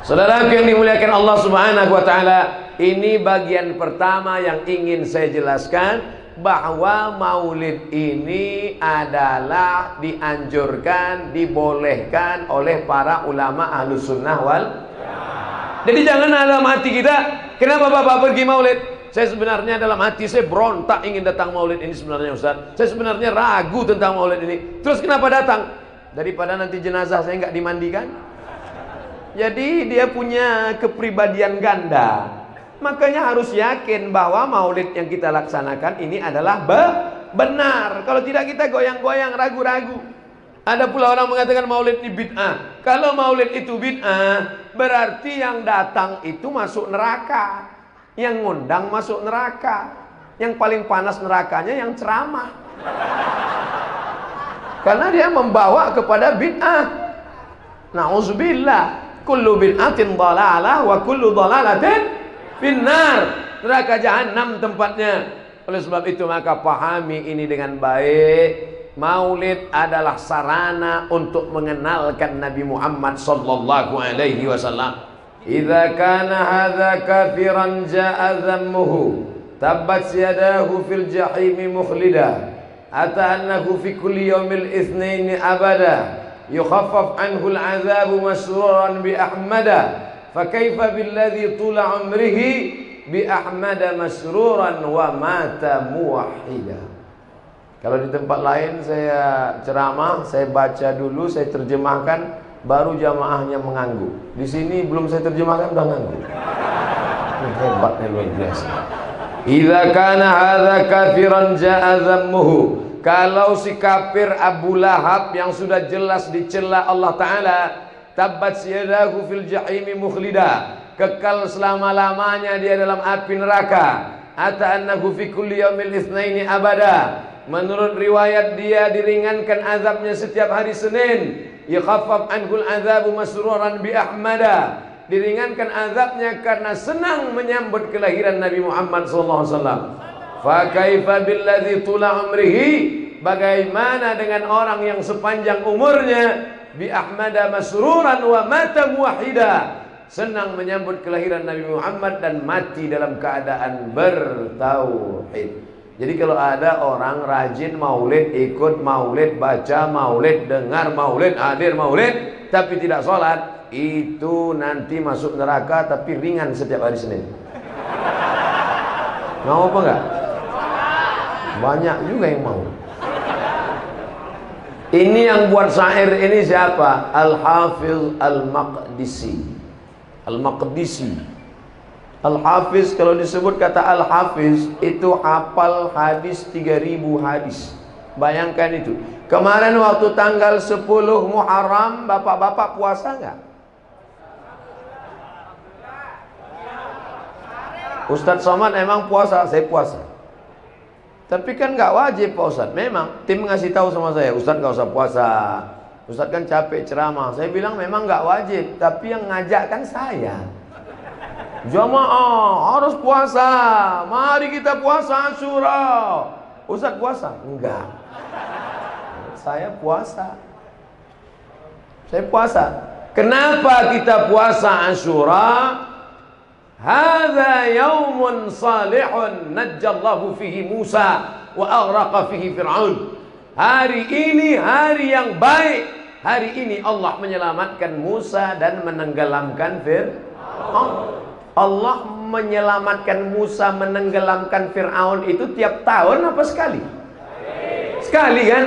Saudara yang dimuliakan Allah Subhanahu wa taala, ini bagian pertama yang ingin saya jelaskan, bahwa maulid ini adalah dianjurkan, dibolehkan oleh para ulama Ahlus Sunnah wal. Jadi jangan dalam hati kita, kenapa Bapak pergi maulid? Saya sebenarnya dalam hati saya berontak ingin datang maulid ini sebenarnya Ustaz. Saya sebenarnya ragu tentang maulid ini. Terus kenapa datang? Daripada nanti jenazah saya nggak dimandikan. Jadi dia punya kepribadian ganda. Makanya harus yakin bahwa maulid yang kita laksanakan ini adalah benar. Kalau tidak kita goyang-goyang, ragu-ragu. Ada pula orang mengatakan maulid ini bid'ah. Kalau maulid itu bid'ah, berarti yang datang itu masuk neraka. Yang ngundang masuk neraka. Yang paling panas nerakanya yang ceramah. Karena dia membawa kepada bid'ah. Na'udzubillah. Kullu bid'atin dhalalah wa kullu dhalalatin finnar. Neraka jahanam tempatnya. Oleh sebab itu maka pahami ini dengan baik. Maulid adalah sarana untuk mengenalkan Nabi Muhammad sallallahu alaihi wasallam. Idza kana hadza kafiran jaa dhammuhu tabbat yadahu fil jahim mukhlida ata annahu fi kulli yawmil itsnain abada yukhaffaf anhu al-'adzabu masruran bi ahmada fakaifa billadhi tula umrihi bi ahmada masruran wa mata muwahhida. Kalau di tempat lain saya ceramah, saya baca dulu, saya terjemahkan, baru jamaahnya mengangguk. Di sini belum saya terjemahkan udah ngangguk. Hebatnya luar biasa. Idza kana hadza kafiran jaa dhammuhu. Kalau si kafir Abu Lahab yang sudah jelas dicela Allah Ta'ala, tabbat yadahu fil jahimi mukhlida, kekal selama-lamanya dia dalam api neraka. Ata annahu fi kulli yaumil itsnaini abada. Menurut riwayat dia diringankan azabnya setiap hari Senin. Yakhaffaf anhul azabu masruran bi ahmada. Diringankan azabnya karena senang menyambut kelahiran Nabi Muhammad sallallahu alaihi wasallam. Fa kaifa billadzi tula umrihi, bagaimana dengan orang yang sepanjang umurnya bi ahmada masruran wa mata muwahhida, senang menyambut kelahiran Nabi Muhammad dan mati dalam keadaan bertauhid. Jadi kalau ada orang rajin maulid, ikut maulid, baca maulid, dengar maulid, hadir maulid, tapi tidak sholat, itu nanti masuk neraka tapi ringan setiap hari Senin. Mau apa enggak? Banyak juga yang mau. Ini yang buat syair ini siapa? Al-Hafiz Al-Maqdisi. Al-Maqdisi. Al-Hafiz, kalau disebut kata Al-Hafiz, itu hafal hadis 3000 hadis. Bayangkan itu. Kemarin waktu tanggal 10 Muharram, bapak-bapak puasa enggak? Ustadz Somad emang puasa, saya puasa. Tapi kan nggak wajib Pak Ustadz. Memang tim ngasih tahu sama saya, Ustadz nggak usah puasa. Ustadz kan capek ceramah. Saya bilang memang nggak wajib, tapi yang ngajak kan saya. Jamaah harus puasa. Mari kita puasa Asyura. Ustadz puasa? Enggak. Saya puasa. Saya puasa. Kenapa kita puasa Asyura? Hadza yaumun salihun najjallahu fihi Musa wa aghraqa fihi Fir'aun. Hari ini hari yang baik. Hari ini Allah menyelamatkan Musa dan menenggelamkan Fir'aun. Allah menyelamatkan Musa, menenggelamkan Fir'aun itu tiap tahun apa sekali? Sekali kan?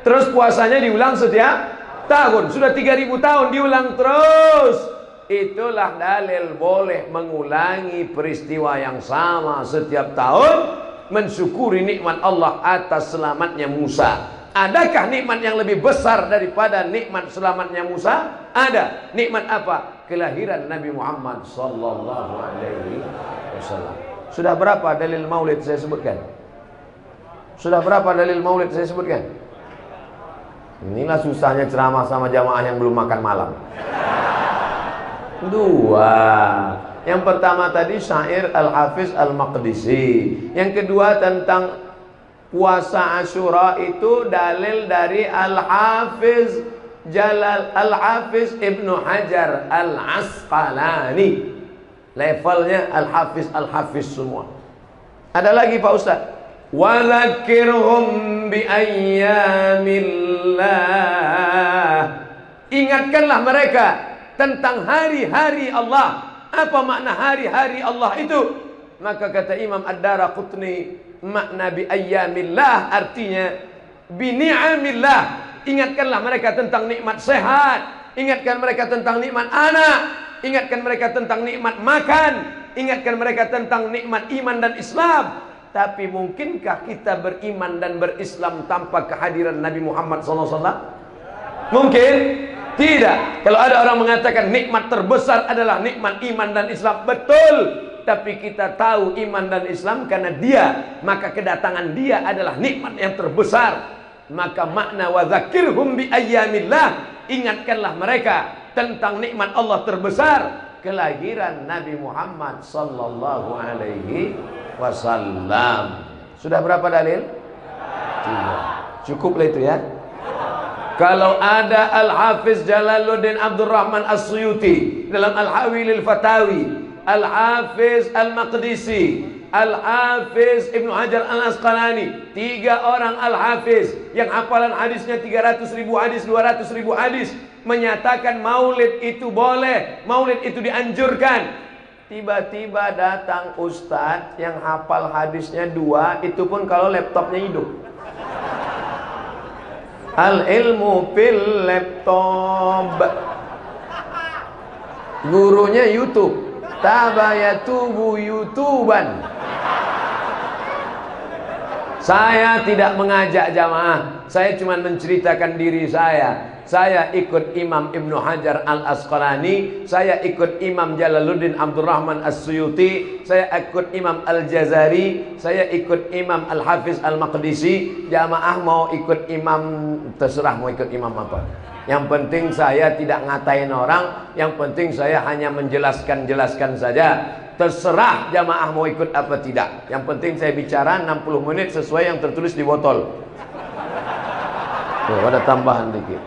Terus puasanya diulang setiap tahun. Sudah 3000 tahun diulang terus. Itulah dalil boleh mengulangi peristiwa yang sama setiap tahun, mensyukuri nikmat Allah atas selamatnya Musa. Adakah nikmat yang lebih besar daripada nikmat selamatnya Musa? Ada. Nikmat apa? Kelahiran Nabi Muhammad sallallahu alaihi wasallam. Sudah berapa dalil maulid saya sebutkan? Sudah berapa dalil maulid saya sebutkan? Inilah susahnya ceramah sama jamaah yang belum makan malam. 2. Yang pertama tadi syair Al-Hafiz Al-Maqdisi. Yang kedua tentang puasa Asyura itu dalil dari Al-Hafiz Jalal Al-Hafiz Ibnu Hajar Al-Asqalani. Levelnya Al-Hafiz Al-Hafiz semua. Ada lagi Pak Ustaz. Wa dzakirhum bi ayyamillah. Ingatkanlah mereka tentang hari-hari Allah. Apa makna hari-hari Allah itu? Maka kata Imam Ad-Daraqutni, makna bi ayyamillah artinya bi ni'amillah. Ingatkanlah mereka tentang nikmat sehat, ingatkan mereka tentang nikmat anak, ingatkan mereka tentang nikmat makan, ingatkan mereka tentang nikmat iman dan Islam. Tapi mungkinkah kita beriman dan berislam tanpa kehadiran Nabi Muhammad SAW? Mungkin? Tidak. Kalau ada orang mengatakan nikmat terbesar adalah nikmat iman dan Islam, betul. Tapi kita tahu iman dan Islam karena dia, maka kedatangan dia adalah nikmat yang terbesar. Maka makna wa dzakirhum bi ayyamillah, ingatkanlah mereka tentang nikmat Allah terbesar, kelahiran Nabi Muhammad sallallahu alaihi wasallam. Sudah berapa dalil? 3. Cukuplah itu ya. Kalau ada Al-Hafiz Jalaluddin Abdurrahman As-Suyuti dalam Al-Hawi lil Fatawi, Al-Hafiz Al-Maqdisi, Al-Hafiz Ibnu Hajar Al-Asqalani, 3 orang Al-Hafiz yang hafalan hadisnya 300.000 hadis, 200.000 hadis, menyatakan maulid itu boleh, maulid itu dianjurkan. Tiba-tiba datang ustadz yang hafal hadisnya 2, itu pun kalau laptopnya hidup. Al-ilmu fil laptop. Gurunya YouTube. Tabayatubu YouTuban. Saya tidak mengajak jamaah, saya cuma menceritakan diri saya. Saya ikut Imam Ibnu Hajar Al-Asqalani, saya ikut Imam Jalaluddin Abdurrahman As-Suyuti, saya ikut Imam Al-Jazari, saya ikut Imam Al-Hafiz Al-Maqdisi. Jamaah mau ikut imam, terserah mau ikut imam apa. Yang penting saya tidak ngatain orang, yang penting saya hanya menjelaskan saja. Terserah jamaah mau ikut apa tidak. Yang penting saya bicara 60 menit sesuai yang tertulis di botol. Tuh, ada tambahan dikit.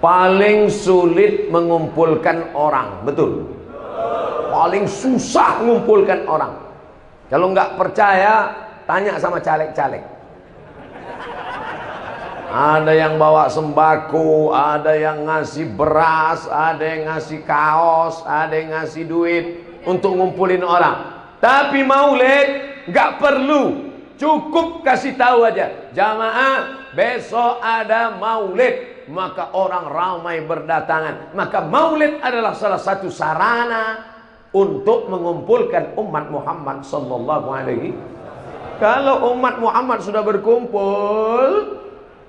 Paling sulit mengumpulkan orang, betul. Paling susah mengumpulkan orang. Kalau nggak percaya, tanya sama caleg-caleg. Ada yang bawa sembako, ada yang ngasih beras, ada yang ngasih kaos, ada yang ngasih duit untuk ngumpulin orang. Tapi maulid nggak perlu, cukup kasih tahu aja, jamaah besok ada maulid, maka orang ramai berdatangan. Maka maulid adalah salah satu sarana untuk mengumpulkan umat Muhammad sallallahu alaihi. Kalau umat Muhammad sudah berkumpul,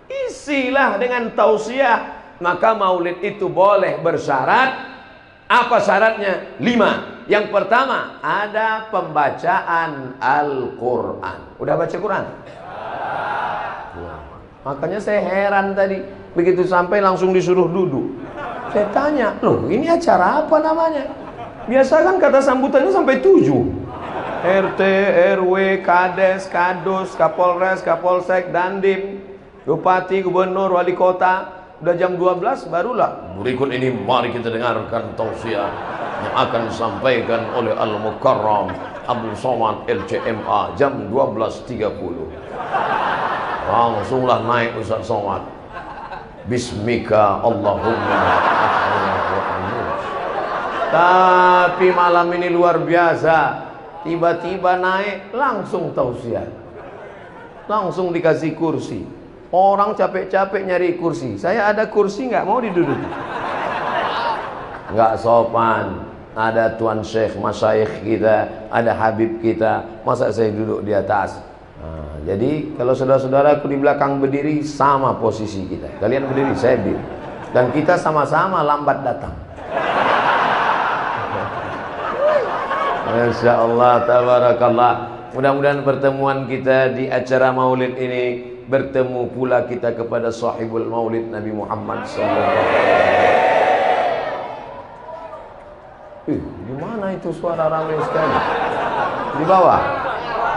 isilah dengan tausiah. Maka maulid itu boleh bersyarat. Apa syaratnya? 5. Yang pertama, ada pembacaan Al-Quran. Udah baca Quran? Makanya saya heran tadi, begitu sampai langsung disuruh duduk. Saya tanya, loh ini acara apa namanya? Biasa kan kata sambutannya sampai 7. RT, RW, Kades, Kadus, Kapolres, Kapolsek, Dandim, Bupati, Gubernur, Wali Kota. Udah jam 12 barulah. Berikut ini mari kita dengarkan tausiah yang akan disampaikan oleh Al-Mukarram Abdul Somad LCMA jam 12.30. Langsunglah naik Ustaz Somad. Bismika Allahumma. Tapi malam ini luar biasa. Tiba-tiba naik langsung tausiah. Langsung dikasih kursi. Orang capek-capek nyari kursi. Saya ada kursi nggak mau diduduki. Nggak sopan. Ada tuan syekh, masyayikh kita, ada habib kita. Masa saya duduk di atas? Nah, jadi kalau saudara-saudaraku di belakang berdiri sama posisi kita. Kalian berdiri, saya berdiri. Dan kita sama-sama lambat datang. Masya Allah, tabarakallah. Mudah-mudahan pertemuan kita di acara maulid ini bertemu pula kita kepada sahibul maulid Nabi Muhammad SAW. Di mana itu suara ramai sekali? Di bawah?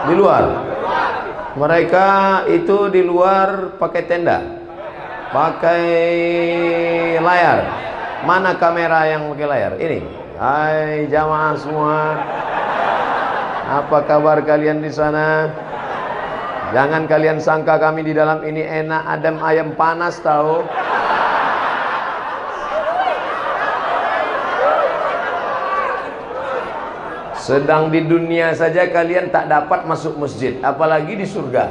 Di luar? Mereka itu di luar pakai tenda, pakai layar. Mana kamera yang pakai layar? Ini. Hai jamaah semua, apa kabar kalian di sana? Jangan kalian sangka kami di dalam ini enak, adem ayam panas tahu. Sedang di dunia saja kalian tak dapat masuk masjid, apalagi di surga.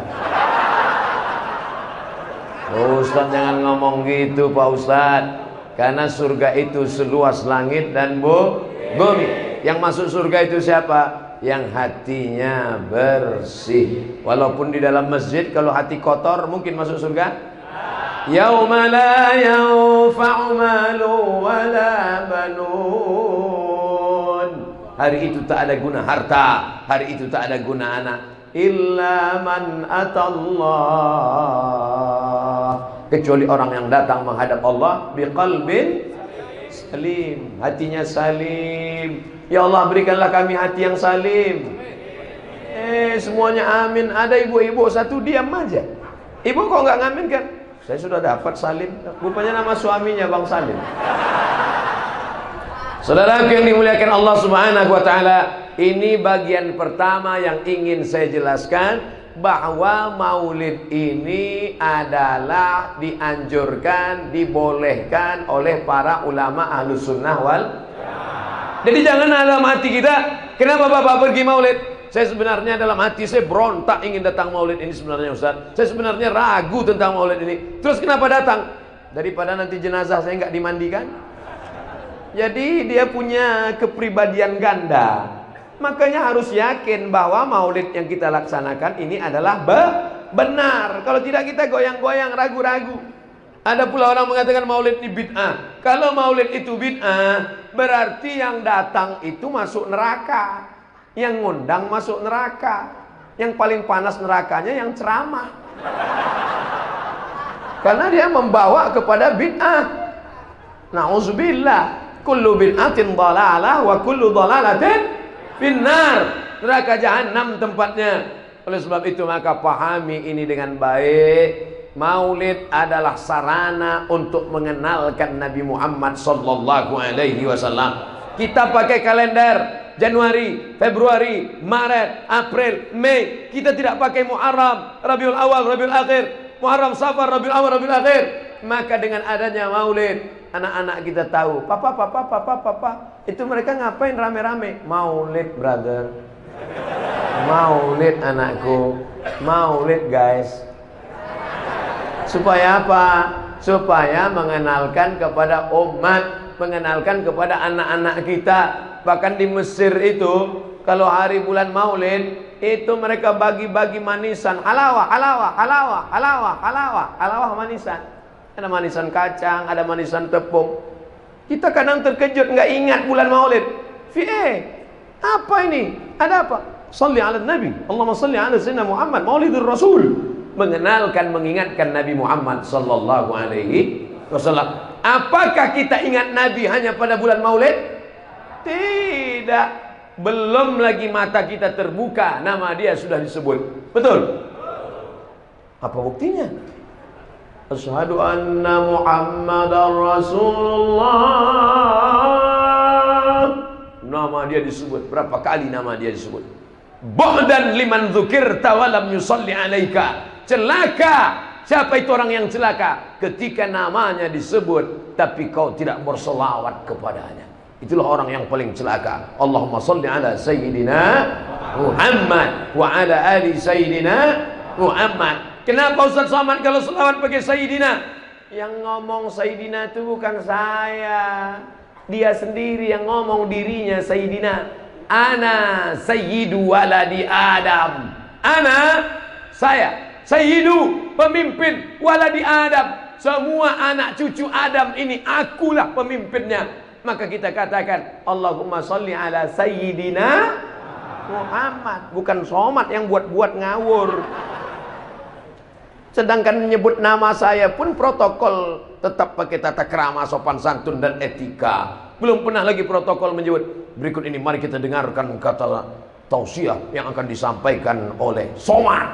Ustaz jangan ngomong gitu Pak Ustaz, karena surga itu seluas langit dan bumi. Yang masuk surga itu siapa? Yang hatinya bersih. Walaupun di dalam masjid kalau hati kotor mungkin masuk surga? Yauma la yanfa'u malu wala banun. Hari itu tak ada guna harta, hari itu tak ada guna anak, illa man atallah, kecuali orang yang datang menghadap Allah biqalbin salim, hatinya salim. Ya Allah berikanlah kami hati yang salim. Semuanya amin. Ada ibu-ibu satu diam aja. Ibu kok nggak ngamin kan? Saya sudah dapat salim. Rupanya nama suaminya Bang Salim. Saudara yang dimuliakan Allah Subhanahu wa taala, ini bagian pertama yang ingin saya jelaskan, bahwa maulid ini adalah dianjurkan, dibolehkan oleh para ulama Ahlus Sunnah wal. Jadi jangan dalam hati kita, kenapa Bapak pergi maulid? Saya sebenarnya dalam hati saya berontak ingin datang maulid ini sebenarnya Ustaz. Saya sebenarnya ragu tentang maulid ini. Terus kenapa datang? Daripada nanti jenazah saya nggak dimandikan. Jadi dia punya kepribadian ganda. Makanya harus yakin bahwa maulid yang kita laksanakan ini adalah benar. Kalau tidak kita goyang-goyang, ragu-ragu. Ada pula orang mengatakan maulid ini bid'ah. Kalau maulid itu bid'ah, berarti yang datang itu masuk neraka. Yang ngundang masuk neraka. Yang paling panas nerakanya yang ceramah. Karena dia membawa kepada bid'ah. Na'udzubillah. Kullu bid'atin dhalalah wa kullu dhalalatin finnar. Neraka jahanam tempatnya. Oleh sebab itu maka pahami ini dengan baik. Maulid adalah sarana untuk mengenalkan Nabi Muhammad sallallahu alaihi wasallam. Kita pakai kalender Januari, Februari, Maret, April, Mei. Kita tidak pakai Muharram, Rabiul Awal, Rabiul Akhir, Muharram, Safar, Rabiul Awal, Rabiul Akhir. Maka dengan adanya maulid, anak-anak kita tahu, papa, itu mereka ngapain rame-rame? Maulid, brother. Maulid anakku. Maulid guys. Supaya apa? Supaya mengenalkan kepada umat, mengenalkan kepada anak-anak kita. Bahkan di Mesir itu, kalau hari bulan Maulid, itu mereka bagi-bagi manisan, halawah manisan. Ada manisan kacang, ada manisan tepung. Kita kadang terkejut, nggak ingat bulan Maulid. Apa ini? Ada apa? Salli ala Nabi. Allahumma salli ala Sayyidina Muhammad. Maulidur Rasul. Mengenalkan, mengingatkan Nabi Muhammad sallallahu alaihi wasallam. Apakah kita ingat Nabi hanya pada bulan Maulid? Tidak. Belum lagi mata kita terbuka, nama dia sudah disebut. Betul? Apa buktinya? Asyhadu anna Muhammadar Rasulullah. Nama dia disebut. Berapa kali nama dia disebut? Ba'dan liman dzukirta wa lam yusalli alaika. Celaka. Siapa itu orang yang celaka? Ketika namanya disebut tapi kau tidak berselawat kepadanya. Itulah orang yang paling celaka. Allahumma salli ala Sayyidina Muhammad wa ala ali Sayyidina Muhammad. Kenapa Ustaz Somad kalau selawat pakai Sayyidina? Yang ngomong Sayyidina itu bukan saya. Dia sendiri yang ngomong dirinya Sayyidina. Ana Sayyidu waladi Adam. Ana, saya Sayyidu, pemimpin waladi Adam. Semua anak cucu Adam ini akulah pemimpinnya. Maka kita katakan Allahumma salli ala Sayyidina Muhammad. Bukan Somad yang buat-buat ngawur. Sedangkan menyebut nama saya pun protokol tetap pakai tata krama, sopan santun dan etika. Belum pernah lagi protokol menyebut. Berikut ini mari kita dengarkan kata tausiah yang akan disampaikan oleh Somad.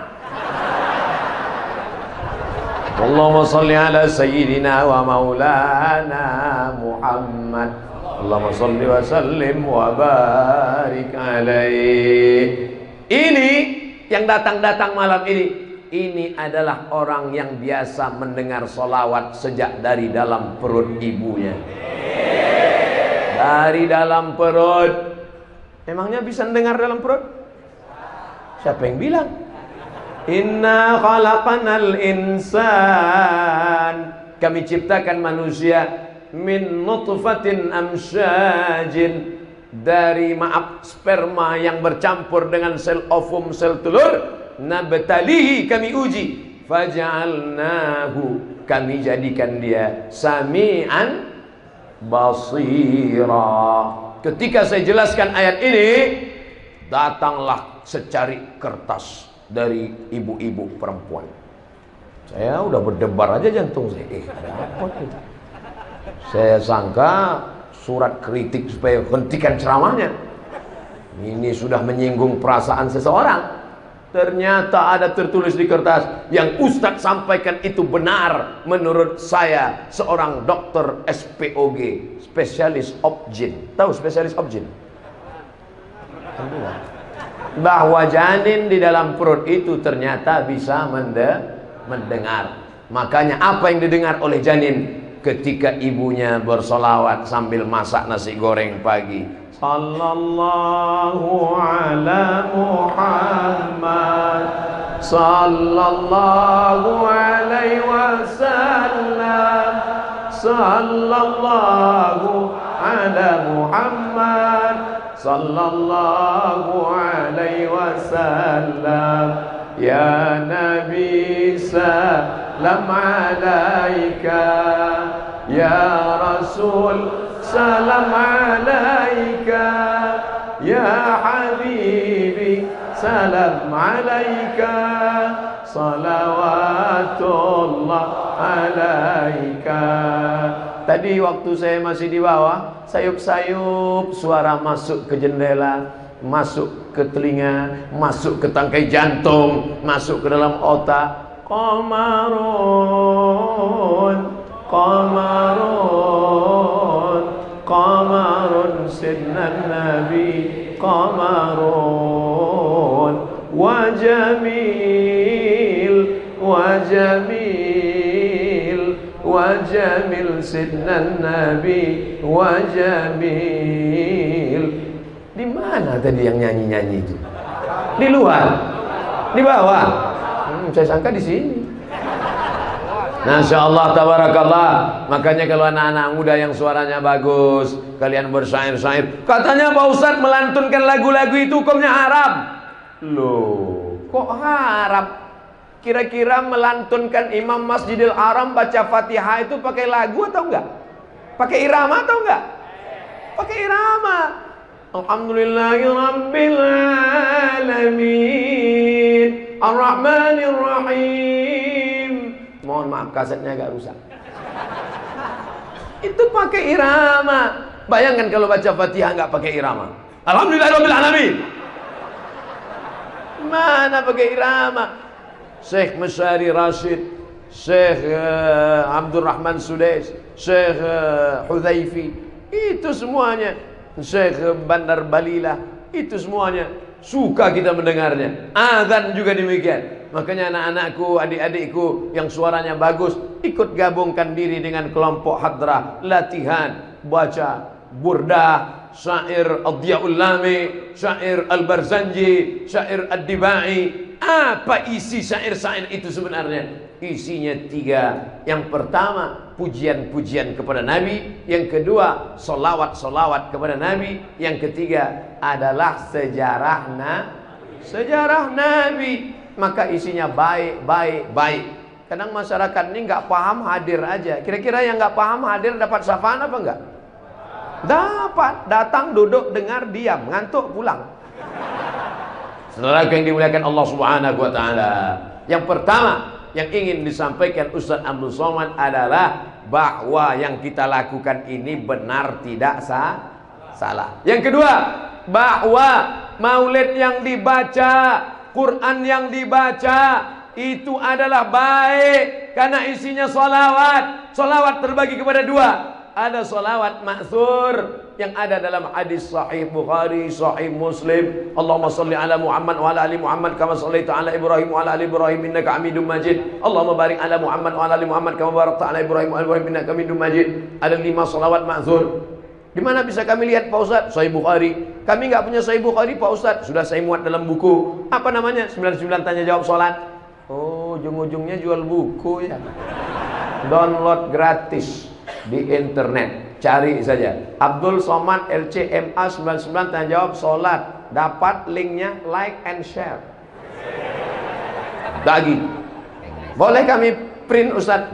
Allahumma salli ala sayyidina wa maulana Muhammad. Allahumma salli wa sallim wa barik alaih. Ini yang datang-datang malam ini adalah orang yang biasa mendengar solawat sejak dari dalam perut ibunya. Dari dalam perut. Emangnya bisa mendengar dalam perut? Siapa yang bilang? Inna khalaqanal insan, kami ciptakan manusia min nutfatin amsyajin, dari sperma yang bercampur dengan sel ovum, sel telur. Nabtalihi, kami uji. Faja'alnahu, kami jadikan dia sami'an basira. Ketika saya jelaskan ayat ini, datanglah secari kertas dari ibu-ibu perempuan. Saya udah berdebar aja jantung saya. Ada apa itu? Saya sangka surat kritik supaya hentikan ceramahnya. Ini sudah menyinggung perasaan seseorang. Ternyata ada tertulis di kertas, yang Ustadz sampaikan itu benar menurut saya, seorang dokter SPOG, spesialis objin. Tahu spesialis objin? Bahwa janin di dalam perut itu ternyata bisa mendengar. Makanya apa yang didengar oleh janin ketika ibunya bersolawat sambil masak nasi goreng pagi? Sallallahu ala Muhammad, sallallahu alaihi wasallam, sallallahu ala Muhammad, sallallahu alaihi wasallam. Ya Nabi salam alaika, ya Rasul salam alaika, ya Habibi salam alaika, salawatullah alaika. Tadi waktu saya masih di bawah, sayup-sayup suara masuk ke jendela, masuk ke telinga, masuk ke tangkai jantung, masuk ke dalam otak. Qamarun, qamarun, qamarun sidnan nabi, qamarun, wa jamil, wa jamil, wa jamil sidnan nabi, wa jamil. Di mana tadi yang nyanyi-nyanyi itu? Di luar? Di bawah? Saya sangka di sini. Masya Allah, tabarakallah. Makanya kalau anak-anak muda yang suaranya bagus, kalian bersyair-syair, katanya Pak Ustadz melantunkan lagu-lagu itu hukumnya haram. Loh, kok haram? Kira-kira melantunkan Imam Masjidil Haram baca Fatihah itu pakai lagu atau enggak? Pakai irama atau enggak? Pakai irama. Alhamdulillahirabbil alamin, Ar-Rahmanir Rahim. Mohon maaf, kasetnya agak rusak. Itu pakai irama. Bayangkan kalau baca Fatihah enggak pakai irama. Alhamdulillahirabbil alamin. Mana pakai irama? Syekh Masyari Rashid, Syekh Abdurrahman Sudais, Syekh Hudhaifi, itu semuanya, Syekh Bandar Balilah, itu semuanya suka kita mendengarnya. Azan juga demikian. Makanya anak-anakku, adik-adikku yang suaranya bagus, ikut gabungkan diri dengan kelompok hadrah, latihan baca burdah, syair Ad-Diyaul Lami, syair Al-Barzanji, syair Ad-Dibai. Apa isi syair-syair itu sebenarnya? Isinya tiga. Yang pertama, pujian-pujian kepada Nabi. Yang kedua, solawat-solawat kepada Nabi. Yang ketiga adalah sejarah Nabi. Maka isinya baik, baik, baik. Kadang masyarakat ini nggak paham, hadir aja. Kira-kira yang nggak paham hadir dapat syafaan apa enggak? Dapat. Datang, duduk, dengar, diam, ngantuk, pulang. Saudara yang dimuliakan Allah Subhanahu wa taala. Yang pertama yang ingin disampaikan Ustaz Abdul Somad adalah bahwa yang kita lakukan ini benar, tidak salah. Yang kedua, bahwa maulid yang dibaca, Quran yang dibaca itu adalah baik karena isinya sholawat. Sholawat terbagi kepada dua. Ada sholawat ma'thur yang ada dalam hadis sahih Bukhari, sahih Muslim. Allahumma salli ala Muhammad wa ala ali Muhammad kama sallaita ala Ibrahim wa ala ali Ibrahim innaka Hamidum Majid. Allahumma barik ala Muhammad wa ala ali Muhammad kama barakta ala Ibrahim wa ala Ibrahim innaka Hamidum Majid. Ada 5 sholawat ma'thur. Di mana bisa kami lihat Pak Ustaz? Sahih Bukhari. Kami nggak punya Sahih Bukhari Pak Ustaz. Sudah saya muat dalam buku. Apa namanya? 99 tanya jawab salat. Oh, ujung-ujungnya jual buku ya. Download gratis di internet. Cari saja Abdul Somad LCMA 99 tanya jawab salat. Dapat linknya, like and share. Bagi. Boleh kami print Ustaz?